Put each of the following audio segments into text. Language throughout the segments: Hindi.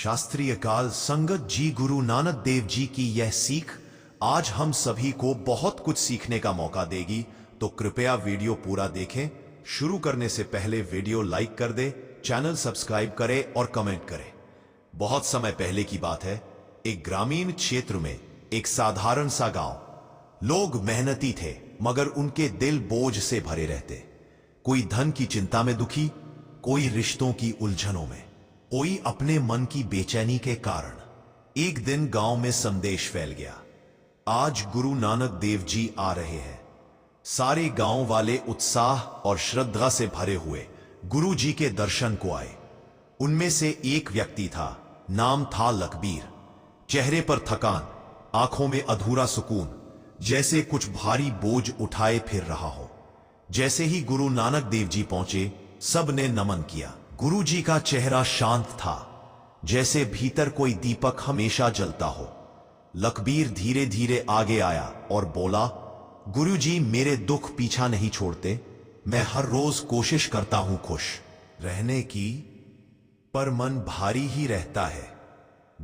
शास्त्रीय काल संगत जी गुरु नानक देव जी की यह सीख आज हम सभी को बहुत कुछ सीखने का मौका देगी, तो कृपया वीडियो पूरा देखें। शुरू करने से पहले वीडियो लाइक कर दे, चैनल सब्सक्राइब करें और कमेंट करें। बहुत समय पहले की बात है, एक ग्रामीण क्षेत्र में एक साधारण सा गांव। लोग मेहनती थे मगर उनके दिल बोझ से भरे रहते। कोई धन की चिंता में दुखी, कोई रिश्तों की उलझनों में, कोई अपने मन की बेचैनी के कारण। एक दिन गांव में संदेश फैल गया, आज गुरु नानक देव जी आ रहे हैं। सारे गांव वाले उत्साह और श्रद्धा से भरे हुए गुरु जी के दर्शन को आए। उनमें से एक व्यक्ति था, नाम था लखबीर। चेहरे पर थकान, आंखों में अधूरा सुकून, जैसे कुछ भारी बोझ उठाए फिर रहा हो। जैसे ही गुरु नानक देव जी पहुंचे, सब ने नमन किया। गुरु जी का चेहरा शांत था, जैसे भीतर कोई दीपक हमेशा जलता हो। लखबीर धीरे धीरे आगे आया और बोला, गुरु जी मेरे दुख पीछा नहीं छोड़ते। मैं हर रोज कोशिश करता हूं खुश रहने की, पर मन भारी ही रहता है।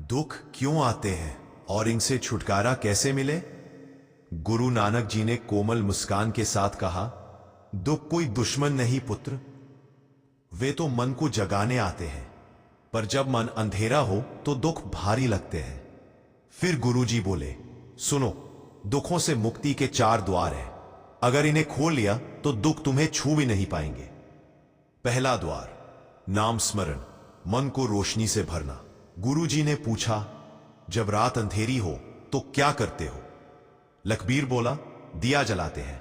दुख क्यों आते हैं और इनसे छुटकारा कैसे मिले? गुरु नानक जी ने कोमल मुस्कान के साथ कहा, दुख कोई दुश्मन नहीं पुत्र, वे तो मन को जगाने आते हैं। पर जब मन अंधेरा हो तो दुख भारी लगते हैं। फिर गुरुजी बोले, सुनो, दुखों से मुक्ति के 4 द्वार हैं। अगर इन्हें खोल लिया तो दुख तुम्हें छू भी नहीं पाएंगे। पहला द्वार, नाम स्मरण, मन को रोशनी से भरना। गुरुजी ने पूछा, जब रात अंधेरी हो तो क्या करते हो? लखबीर बोला, दिया जलाते हैं।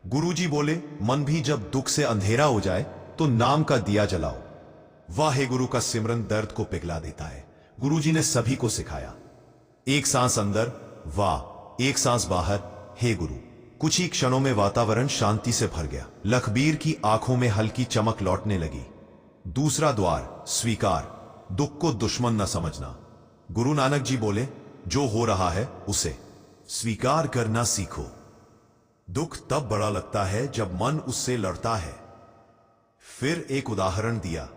गुरुजी बोले, मन भी जब दुख से अंधेरा हो जाए तो नाम का दिया जलाओ। वाहे गुरु का सिमरन दर्द को पिघला देता है। गुरुजी ने सभी को सिखाया, एक सांस अंदर, वाह, एक सांस बाहर, हे गुरु। कुछ ही क्षणों में वातावरण शांति से भर गया। लखबीर की आंखों में हल्की चमक लौटने लगी। दूसरा द्वार, स्वीकार, दुख को दुश्मन न समझना। गुरु नानक जी बोले, जो हो रहा है उसे स्वीकार करना सीखो। दुख तब बड़ा लगता है जब मन उससे लड़ता है। फिर एक उदाहरण दिया,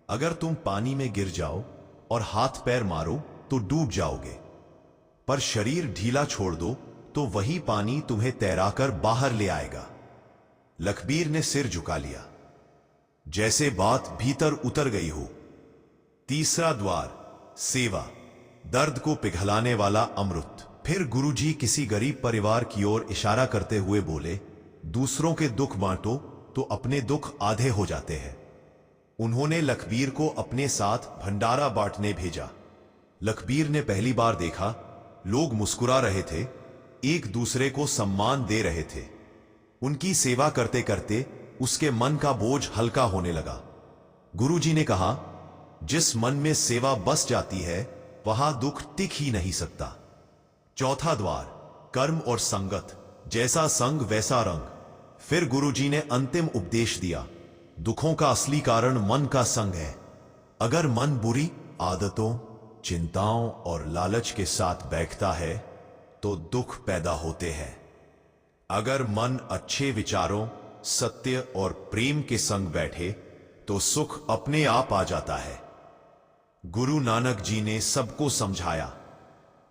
अगर तुम पानी में गिर जाओ और हाथ पैर मारो तो डूब जाओगे, पर शरीर ढीला छोड़ दो तो वही पानी तुम्हें तैराकर बाहर ले आएगा। लखबीर ने सिर झुका लिया, जैसे बात भीतर उतर गई हो। तीसरा द्वार, सेवा, दर्द को पिघलाने वाला अमृत। फिर गुरुजी किसी गरीब परिवार की ओर इशारा करते हुए बोले, दूसरों के दुख बांटो तो अपने दुख आधे हो जाते हैं। उन्होंने लखबीर को अपने साथ भंडारा बांटने भेजा। लखबीर ने पहली बार देखा, लोग मुस्कुरा रहे थे, एक दूसरे को सम्मान दे रहे थे। उनकी सेवा करते करते उसके मन का बोझ हल्का होने लगा। गुरुजी ने कहा, जिस मन में सेवा बस जाती है वहां दुख टिक ही नहीं सकता। चौथा द्वार, कर्म और संगत, जैसा संग वैसा रंग। फिर गुरुजी ने अंतिम उपदेश दिया, दुखों का असली कारण मन का संग है। अगर मन बुरी आदतों, चिंताओं और लालच के साथ बैठता है तो दुख पैदा होते हैं। अगर मन अच्छे विचारों, सत्य और प्रेम के संग बैठे तो सुख अपने आप आ जाता है। गुरु नानक जी ने सबको समझाया,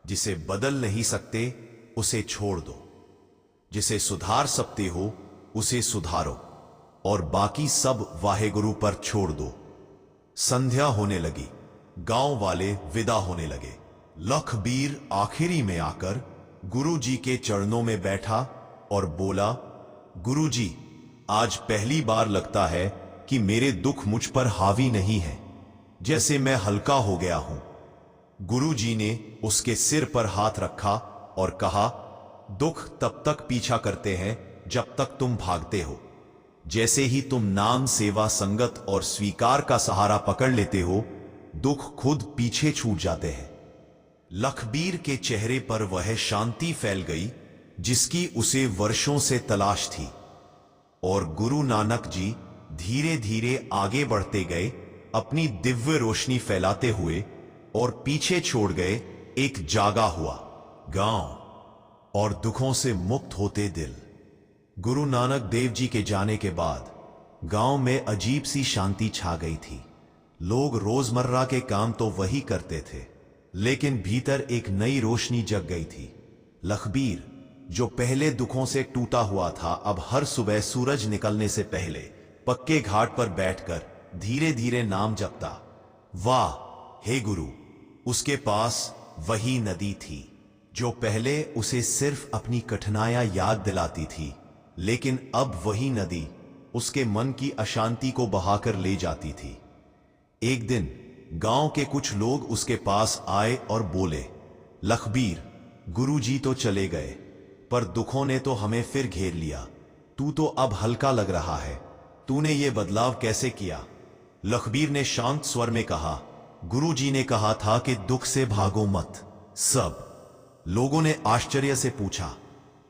जिसे बदल नहीं सकते उसे छोड़ दो, जिसे सुधार सकते हो उसे सुधारो, और बाकी सब वाहेगुरु पर छोड़ दो। संध्या होने लगी, गांव वाले विदा होने लगे। लखबीर आखिरी में आकर गुरु जी के चरणों में बैठा और बोला, गुरु जी, आज पहली बार लगता है कि मेरे दुख मुझ पर हावी नहीं है, जैसे मैं हल्का हो गया हूं। गुरु जी ने उसके सिर पर हाथ रखा और कहा, दुख तब तक पीछा करते हैं जब तक तुम भागते हो। जैसे ही तुम नाम, सेवा, संगत और स्वीकार का सहारा पकड़ लेते हो, दुख खुद पीछे छूट जाते हैं। लखबीर के चेहरे पर वह शांति फैल गई जिसकी उसे वर्षों से तलाश थी, और गुरु नानक जी धीरे धीरे आगे बढ़ते गए, अपनी दिव्य रोशनी फैलाते हुए, और पीछे छोड़ गए एक जागा हुआ गांव और दुखों से मुक्त होते दिल। गुरु नानक देव जी के जाने के बाद गांव में अजीब सी शांति छा गई थी। लोग रोजमर्रा के काम तो वही करते थे, लेकिन भीतर एक नई रोशनी जग गई थी। लखबीर, जो पहले दुखों से टूटा हुआ था, अब हर सुबह सूरज निकलने से पहले पक्के घाट पर बैठकर धीरे धीरे नाम जपता। वाह, हे गुरु! उसके पास वही नदी थी जो पहले उसे सिर्फ अपनी कठिनाइयां याद दिलाती थी, लेकिन अब वही नदी उसके मन की अशांति को बहाकर ले जाती थी। एक दिन गांव के कुछ लोग उसके पास आए और बोले, लखबीर, गुरुजी तो चले गए, पर दुखों ने तो हमें फिर घेर लिया। तू तो अब हल्का लग रहा है, तूने ये बदलाव कैसे किया? लखबीर ने शांत स्वर में कहा, गुरुजी ने कहा था कि दुख से भागो मत। सब लोगों ने आश्चर्य से पूछा,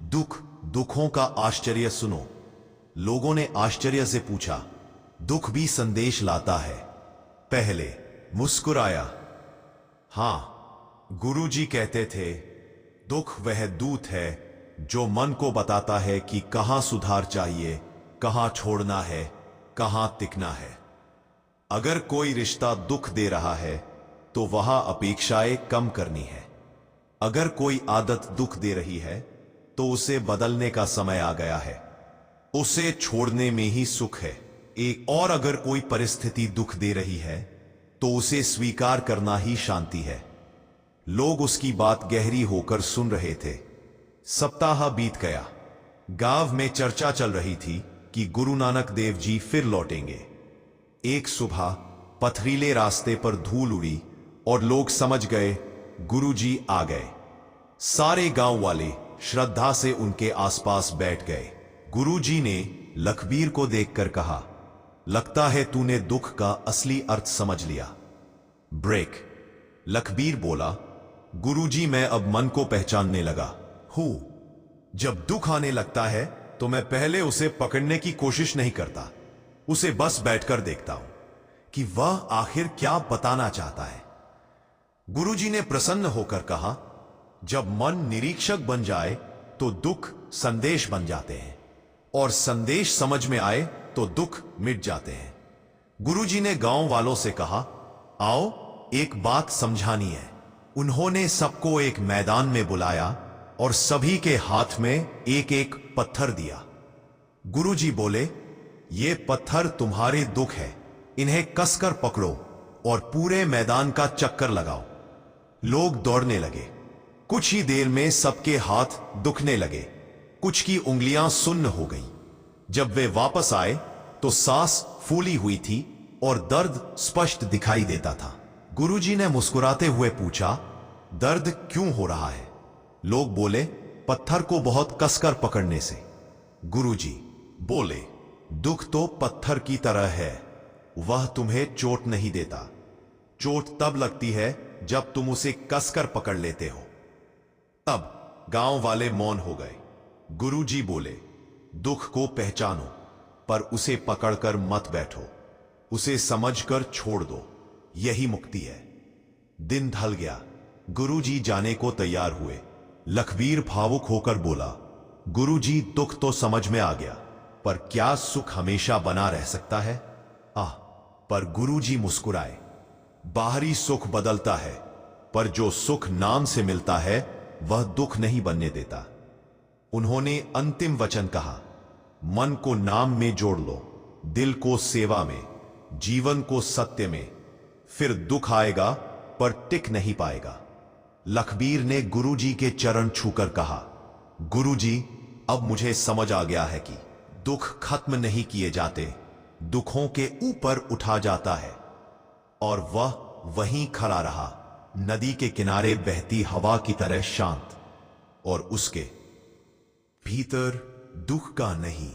दुखों का आश्चर्य सुनो। लोगों ने आश्चर्य से पूछा, दुख भी संदेश लाता है? पहले मुस्कुराया। हां, गुरुजी कहते थे, दुख वह दूत है जो मन को बताता है कि कहां सुधार चाहिए, कहां छोड़ना है, कहां टिकना है। अगर कोई रिश्ता दुख दे रहा है तो वहां अपेक्षाएं कम करनी है। अगर कोई आदत दुख दे रही है तो उसे बदलने का समय आ गया है। उसे छोड़ने में ही सुख है। और अगर कोई परिस्थिति दुख दे रही है तो उसे स्वीकार करना ही शांति है। लोग उसकी बात गहरी होकर सुन रहे थे। सप्ताह बीत गया। गांव में चर्चा चल रही थी कि गुरु नानक देव जी फिर लौटेंगे। एक सुबह पथरीले रास्ते पर धूल उड़ी और लोग समझ गए गुरुजी आ गए। सारे गांव वाले श्रद्धा से उनके आसपास बैठ गए। गुरुजी ने लखबीर को देखकर कहा, लगता है तूने दुख का असली अर्थ समझ लिया। ब्रेक। लखबीर बोला, गुरुजी, मैं अब मन को पहचानने लगा हूं। जब दुख आने लगता है तो मैं पहले उसे पकड़ने की कोशिश नहीं करता, उसे बस बैठकर देखता हूं कि वह आखिर क्या बताना चाहता है। गुरुजी ने प्रसन्न होकर कहा, जब मन निरीक्षक बन जाए तो दुख संदेश बन जाते हैं, और संदेश समझ में आए तो दुख मिट जाते हैं। गुरुजी ने गांव वालों से कहा, आओ एक बात समझानी है। उन्होंने सबको एक मैदान में बुलाया और सभी के हाथ में एक एक पत्थर दिया। गुरुजी बोले, ये पत्थर तुम्हारे दुख है, इन्हें कसकर पकड़ो और पूरे मैदान का चक्कर लगाओ। लोग दौड़ने लगे। कुछ ही देर में सबके हाथ दुखने लगे, कुछ की उंगलियां सुन्न हो गई। जब वे वापस आए तो सांस फूली हुई थी और दर्द स्पष्ट दिखाई देता था। गुरुजी ने मुस्कुराते हुए पूछा, दर्द क्यों हो रहा है? लोग बोले, पत्थर को बहुत कसकर पकड़ने से। गुरुजी बोले, दुख तो पत्थर की तरह है, वह तुम्हें चोट नहीं देता। चोट तब लगती है जब तुम उसे कसकर पकड़ लेते हो। तब गांव वाले मौन हो गए। गुरुजी बोले, दुख को पहचानो, पर उसे पकड़कर मत बैठो, उसे समझकर छोड़ दो, यही मुक्ति है। दिन ढल गया। गुरुजी जाने को तैयार हुए। लखबीर भावुक होकर बोला, गुरुजी, दुख तो समझ में आ गया, पर क्या सुख हमेशा बना रह सकता है? पर गुरुजी मुस्कुराए। बाहरी सुख बदलता है, पर जो सुख नाम से मिलता है वह दुख नहीं बनने देता। उन्होंने अंतिम वचन कहा, मन को नाम में जोड़ लो, दिल को सेवा में, जीवन को सत्य में, फिर दुख आएगा पर टिक नहीं पाएगा। लखबीर ने गुरुजी के चरण छूकर कहा, गुरुजी, अब मुझे समझ आ गया है कि दुख खत्म नहीं किए जाते, दुखों के ऊपर उठा जाता है। और वह वहीं खड़ा रहा, नदी के किनारे बहती हवा की तरह शांत, और उसके भीतर दुख का नहीं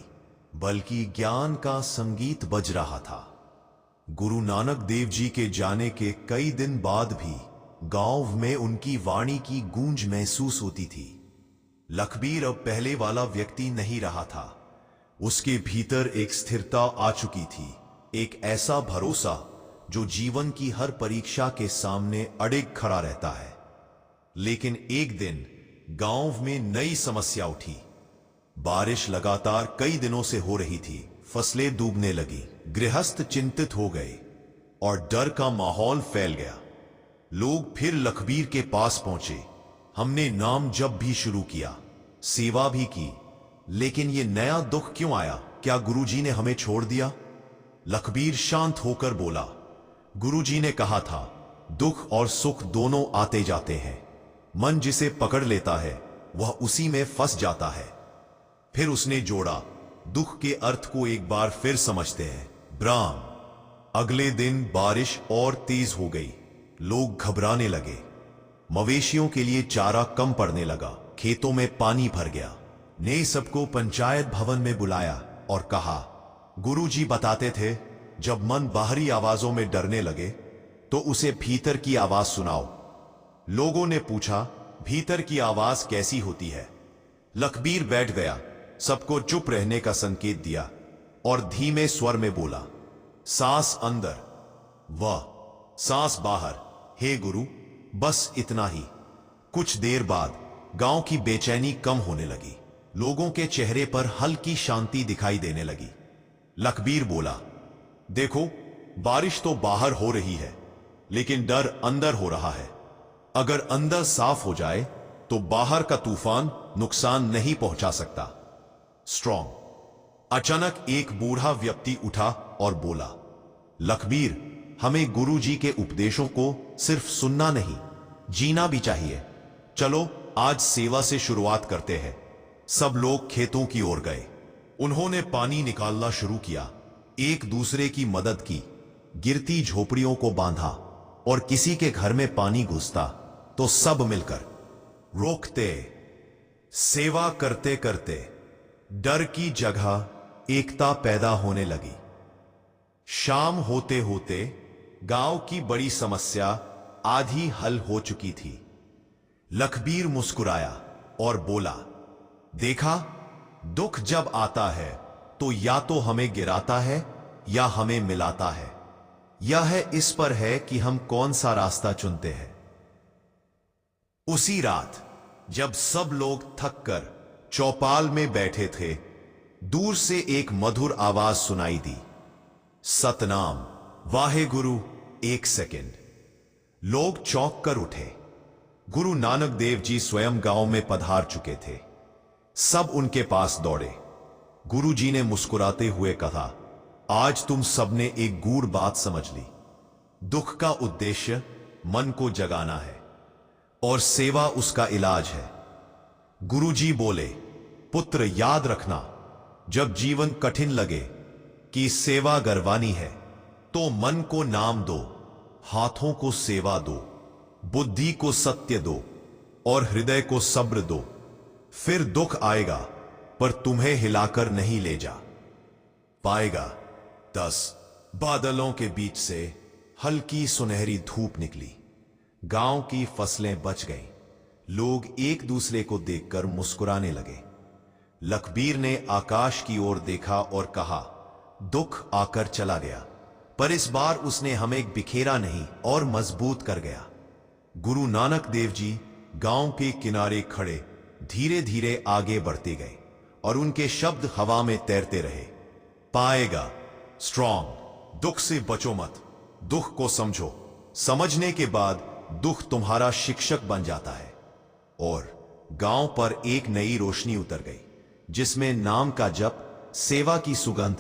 बल्कि ज्ञान का संगीत बज रहा था। गुरु नानक देव जी के जाने के कई दिन बाद भी गांव में उनकी वाणी की गूंज महसूस होती थी। लखबीर अब पहले वाला व्यक्ति नहीं रहा था। उसके भीतर एक स्थिरता आ चुकी थी, एक ऐसा भरोसा जो जीवन की हर परीक्षा के सामने अडिग खड़ा रहता है। लेकिन एक दिन गांव में नई समस्या उठी। बारिश लगातार कई दिनों से हो रही थी, फसलें डूबने लगी, गृहस्थ चिंतित हो गए और डर का माहौल फैल गया। लोग फिर लखबीर के पास पहुंचे। हमने नाम जप भी शुरू किया, सेवा भी की, लेकिन ये नया दुख क्यों आया? क्या गुरुजी ने हमें छोड़ दिया? लखबीर शांत होकर बोला, गुरुजी ने कहा था, दुख और सुख दोनों आते जाते हैं। मन जिसे पकड़ लेता है वह उसी में फंस जाता है। फिर उसने जोड़ा, दुख के अर्थ को एक बार फिर समझते हैं। ब्राह्म। अगले दिन बारिश और तेज हो गई। लोग घबराने लगे। मवेशियों के लिए चारा कम पड़ने लगा। खेतों में पानी भर गया। ने सबको पंचायत भवन में बुलाया और कहा, गुरुजी बताते थे, जब मन बाहरी आवाजों में डरने लगे तो उसे भीतर की आवाज सुनाओ। लोगों ने पूछा, भीतर की आवाज कैसी होती है? लखबीर बैठ गया, सबको चुप रहने का संकेत दिया और धीमे स्वर में बोला, सांस अंदर, वह सांस बाहर। हे गुरु, बस इतना ही। कुछ देर बाद गांव की बेचैनी कम होने लगी। लोगों के चेहरे पर हल्की शांति दिखाई देने लगी। लखबीर बोला, देखो, बारिश तो बाहर हो रही है, लेकिन डर अंदर हो रहा है। अगर अंदर साफ हो जाए तो बाहर का तूफान नुकसान नहीं पहुंचा सकता। स्ट्रॉन्ग। अचानक एक बूढ़ा व्यक्ति उठा और बोला, लखबीर, हमें गुरुजी के उपदेशों को सिर्फ सुनना नहीं, जीना भी चाहिए। चलो आज सेवा से शुरुआत करते हैं। सब लोग खेतों की ओर गए। उन्होंने पानी निकालना शुरू किया, एक दूसरे की मदद की, गिरती झोपड़ियों को बांधा, और किसी के घर में पानी घुसता तो सब मिलकर रोकते। सेवा करते करते डर की जगह एकता पैदा होने लगी। शाम होते होते गांव की बड़ी समस्या आधी हल हो चुकी थी। लखबीर मुस्कुराया और बोला, देखा, दुख जब आता है तो या तो हमें गिराता है या हमें मिलाता है। यह इस पर है कि हम कौन सा रास्ता चुनते हैं। उसी रात जब सब लोग थक कर चौपाल में बैठे थे, दूर से एक मधुर आवाज सुनाई दी, सतनाम वाहे गुरु। एक सेकंड। लोग चौंक कर उठे। गुरु नानक देव जी स्वयं गांव में पधार चुके थे। सब उनके पास दौड़े। गुरुजी ने मुस्कुराते हुए कहा, आज तुम सबने एक गूढ़ बात समझ ली। दुख का उद्देश्य मन को जगाना है और सेवा उसका इलाज है। गुरुजी बोले, पुत्र याद रखना, जब जीवन कठिन लगे कि सेवा गरवानी है तो मन को नाम दो, हाथों को सेवा दो, बुद्धि को सत्य दो और हृदय को सब्र दो। फिर दुख आएगा पर तुम्हें हिलाकर नहीं ले जा पाएगा। 10 बादलों के बीच से हल्की सुनहरी धूप निकली। गांव की फसलें बच गईं। लोग एक दूसरे को देखकर मुस्कुराने लगे। लखबीर ने आकाश की ओर देखा और कहा, दुख आकर चला गया, पर इस बार उसने हमें बिखेरा नहीं और मजबूत कर गया। गुरु नानक देव जी गांव के किनारे खड़े धीरे धीरे आगे बढ़ते गए और उनके शब्द हवा में तैरते रहे, पाएगा। स्ट्रॉन्ग। दुख से बचो मत, दुख को समझो। समझने के बाद दुख तुम्हारा शिक्षक बन जाता है। और गांव पर एक नई रोशनी उतर गई, जिसमें नाम का जप, सेवा की सुगंध